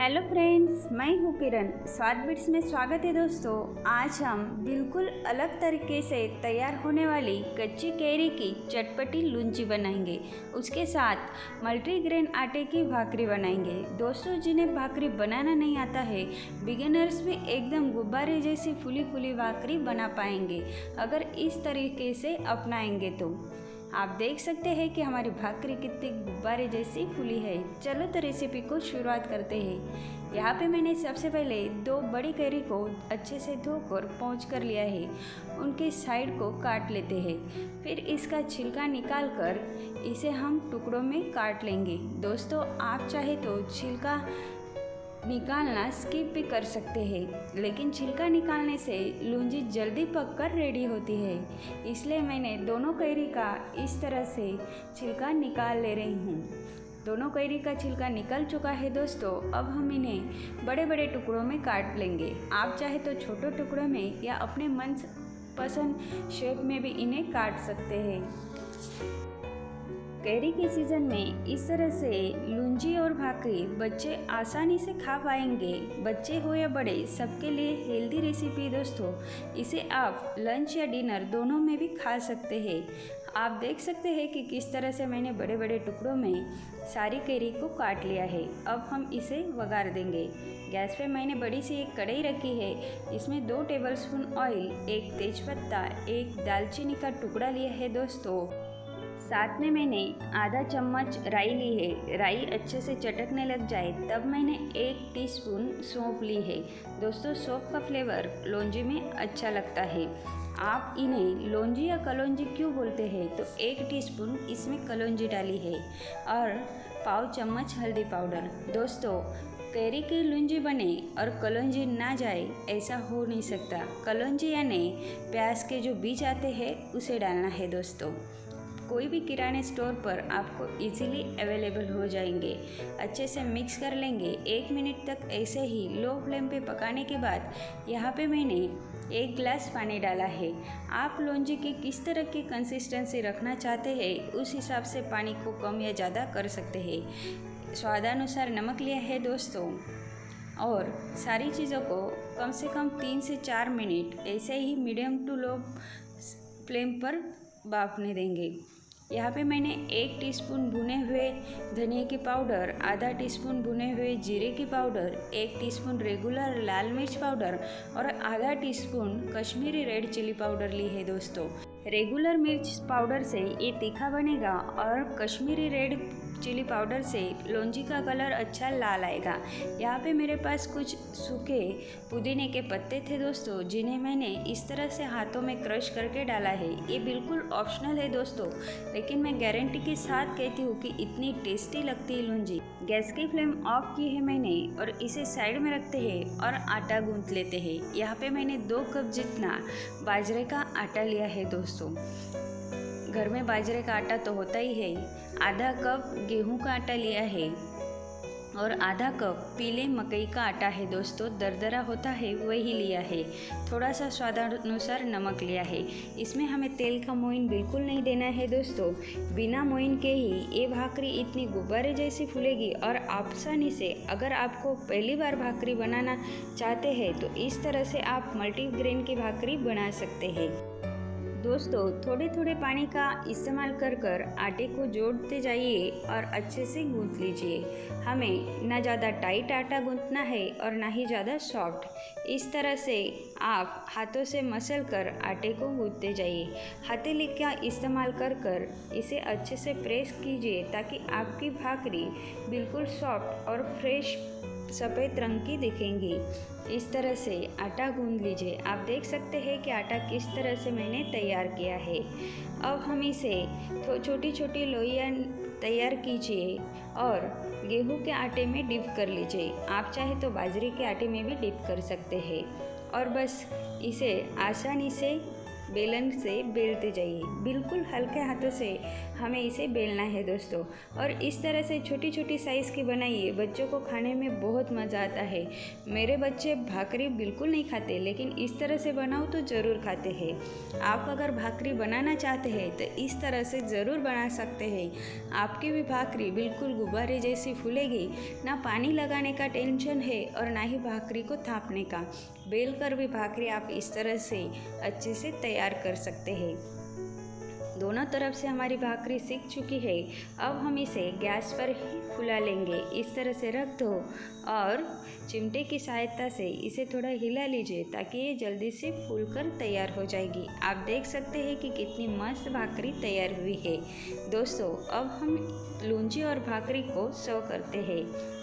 Hello friends, मैं हूँ किरण। स्वाद बिट्स में स्वागत है दोस्तों। आज हम बिल्कुल अलग तरीके से तैयार होने वाली कच्ची कैरी की चटपटी लूंजी बनाएंगे। उसके साथ मल्टीग्रेन आटे की भाकरी बनाएंगे। दोस्तों, जिन्हें भाकरी बनाना नहीं आता है, बिगिनर्स भी एकदम गुब्बारे जैसी फूली फूली भाकरी बना पाएंगे अगर इस तरीके से अपनाएंगे तो। आप देख सकते हैं कि हमारी भाकरी कितनी गुब्बारे जैसी फूली है। चलो तो रेसिपी को शुरुआत करते हैं। यहाँ पे मैंने सबसे पहले 2 बड़ी कैरी को अच्छे से धोकर पोंछ कर लिया है। उनके साइड को काट लेते हैं। फिर इसका छिलका निकाल कर इसे हम टुकड़ों में काट लेंगे। दोस्तों, आप चाहे तो छिलका निकालना स्किप भी कर सकते हैं, लेकिन छिलका निकालने से लूंजी जल्दी पककर रेडी होती है। इसलिए मैंने दोनों कैरी का इस तरह से छिलका निकाल ले रही हूँ। दोनों कैरी का छिलका निकल चुका है दोस्तों। अब हम इन्हें बड़े बड़े टुकड़ों में काट लेंगे। आप चाहे तो छोटे टुकड़ों में या अपने मन पसंद शेप में भी इन्हें काट सकते हैं। कैरी के सीज़न में इस तरह से लूंजी और भाकरी बच्चे आसानी से खा पाएंगे। बच्चे हो या बड़े, सबके लिए हेल्दी रेसिपी दोस्तों। इसे आप लंच या डिनर दोनों में भी खा सकते हैं। आप देख सकते हैं कि किस तरह से मैंने बड़े बड़े टुकड़ों में सारी कैरी को काट लिया है। अब हम इसे वघार देंगे। गैस पे मैंने बड़ी सी एक कढ़ाई रखी है। इसमें 2 टेबलस्पून ऑयल, 1 तेज़पत्ता, 1 दालचीनी का टुकड़ा लिया है दोस्तों। साथ में मैंने आधा चम्मच राई ली है। राई अच्छे से चटकने लग जाए तब मैंने 1 टीस्पून सौंफ ली है। दोस्तों, सौंफ का फ्लेवर लौंजी में अच्छा लगता है। आप इन्हें लौंजी या कलौंजी क्यों बोलते हैं, तो 1 टीस्पून इसमें कलौंजी डाली है और पाव चम्मच हल्दी पाउडर। दोस्तों, कैरी की लूंजी बने और कलौंजी ना जाए, ऐसा हो नहीं सकता। कलौंजी यानी प्याज के जो बीज आते हैं उसे डालना है दोस्तों। कोई भी किराने स्टोर पर आपको इजीली अवेलेबल हो जाएंगे। अच्छे से मिक्स कर लेंगे। 1 मिनट तक ऐसे ही लो फ्लेम पे पकाने के बाद यहाँ पे मैंने 1 गिलास पानी डाला है। आप लौंजी की किस तरह की कंसिस्टेंसी रखना चाहते हैं, उस हिसाब से पानी को कम या ज़्यादा कर सकते हैं। स्वादानुसार नमक लिया है दोस्तों और सारी चीज़ों को कम से कम 3 से 4 मिनट ऐसे ही मीडियम टू लो फ्लेम पर बाफने देंगे। यहाँ पे मैंने 1 टीस्पून भुने हुए धनिया की पाउडर, आधा टीस्पून भुने हुए जीरे की पाउडर, 1 टीस्पून रेगुलर लाल मिर्च पाउडर और आधा teaspoon Kashmiri red chilli powder ली है दोस्तों। रेगुलर मिर्च पाउडर से ये तीखा बनेगा और कश्मीरी रेड चिली पाउडर से लौंजी का कलर अच्छा लाल आएगा। यहाँ पे मेरे पास कुछ सूखे पुदीने के पत्ते थे दोस्तों, जिन्हें मैंने इस तरह से हाथों में क्रश करके डाला है। ये बिल्कुल ऑप्शनल है दोस्तों, लेकिन मैं गारंटी के साथ कहती हूँ कि इतनी टेस्टी लगती है लूंजी। गैस की फ्लेम ऑफ की है मैंने और इसे साइड में रखते हैं और आटा गूंथ लेते हैं। यहाँ पे मैंने 2 कप जितना बाजरे का आटा लिया है दोस्तों। घर में बाजरे का आटा तो होता ही है। आधा कप गेहूं का आटा लिया है और आधा कप पीले मकई का आटा है दोस्तों। दरदरा होता है वही लिया है। थोड़ा सा स्वादानुसार नमक लिया है। इसमें हमें तेल का मोइन बिल्कुल नहीं देना है दोस्तों। बिना मोइन के ही ये भाकरी इतनी गुब्बारे जैसी फूलेगी और आसानी से, अगर आपको पहली बार भाकरी बनाना चाहते हैं तो इस तरह से आप मल्टीग्रेन की भाकरी बना सकते हैं। दोस्तों, थोड़े थोड़े पानी का इस्तेमाल कर आटे को जोड़ते जाइए और अच्छे से गूंथ लीजिए। हमें ना ज़्यादा टाइट आटा गूंथना है और ना ही ज़्यादा सॉफ्ट। इस तरह से आप हाथों से मसल कर आटे को गूंथते जाइए। हथेली का इस्तेमाल कर इसे अच्छे से प्रेस कीजिए ताकि आपकी भाकरी बिल्कुल सॉफ्ट और फ्रेश सफ़ेद रंग की दिखेंगी। इस तरह से आटा गूंथ लीजिए। आप देख सकते हैं कि आटा किस तरह से मैंने तैयार किया है। अब हम इसे छोटी छोटी लोइयाँ तैयार कीजिए और गेहूं के आटे में डिप कर लीजिए। आप चाहे तो बाजरे के आटे में भी डिप कर सकते हैं और बस इसे आसानी से बेलन से बेलते जाइए। बिल्कुल हल्के हाथों से हमें इसे बेलना है दोस्तों। और इस तरह से छोटी छोटी साइज़ की बनाइए, बच्चों को खाने में बहुत मज़ा आता है। मेरे बच्चे भाकरी बिल्कुल नहीं खाते, लेकिन इस तरह से बनाओ तो ज़रूर खाते हैं। आप अगर भाकरी बनाना चाहते हैं तो इस तरह से ज़रूर बना सकते हैं। आपकी भी भाकरी बिल्कुल गुब्बारे जैसी फूलेगी। ना पानी लगाने का टेंशन है और ना ही भाकरी को थापने का। बेल कर भी भाकरी आप इस तरह से अच्छे से तैयार कर सकते हैं। दोनों तरफ से हमारी भाकरी सीख चुकी है। अब हम इसे गैस पर ही फुला लेंगे। इस तरह से रख दो और चिमटे की सहायता से इसे थोड़ा हिला लीजिए ताकि ये जल्दी से फूलकर तैयार हो जाएगी। आप देख सकते हैं कि कितनी मस्त भाकरी तैयार हुई है। दोस्तों, अब हम लूंजी और भाकरी को सर्व करते हैं।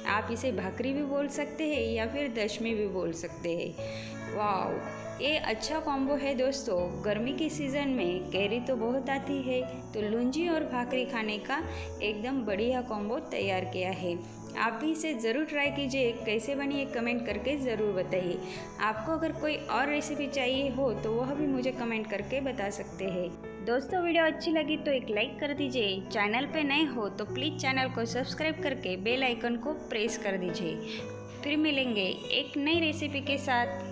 आप इसे भाकरी भी बोल सकते हैं या फिर दशमी भी बोल सकते हैं। वाओ, ये अच्छा कॉम्बो है दोस्तों। गर्मी के सीज़न में कैरी तो बहुत आती है, तो लूंजी और भाकरी खाने का एकदम बढ़िया कॉम्बो तैयार किया है। आप भी इसे ज़रूर ट्राई कीजिए। कैसे बनी ये कमेंट करके ज़रूर बताइए। आपको अगर कोई और रेसिपी चाहिए हो तो वह भी मुझे कमेंट करके बता सकते हैं। दोस्तों, वीडियो अच्छी लगी तो एक लाइक कर दीजिए। चैनल पे नए हो तो प्लीज़ चैनल को सब्सक्राइब करके बेल आइकन को प्रेस कर दीजिए। फिर मिलेंगे एक नई रेसिपी के साथ।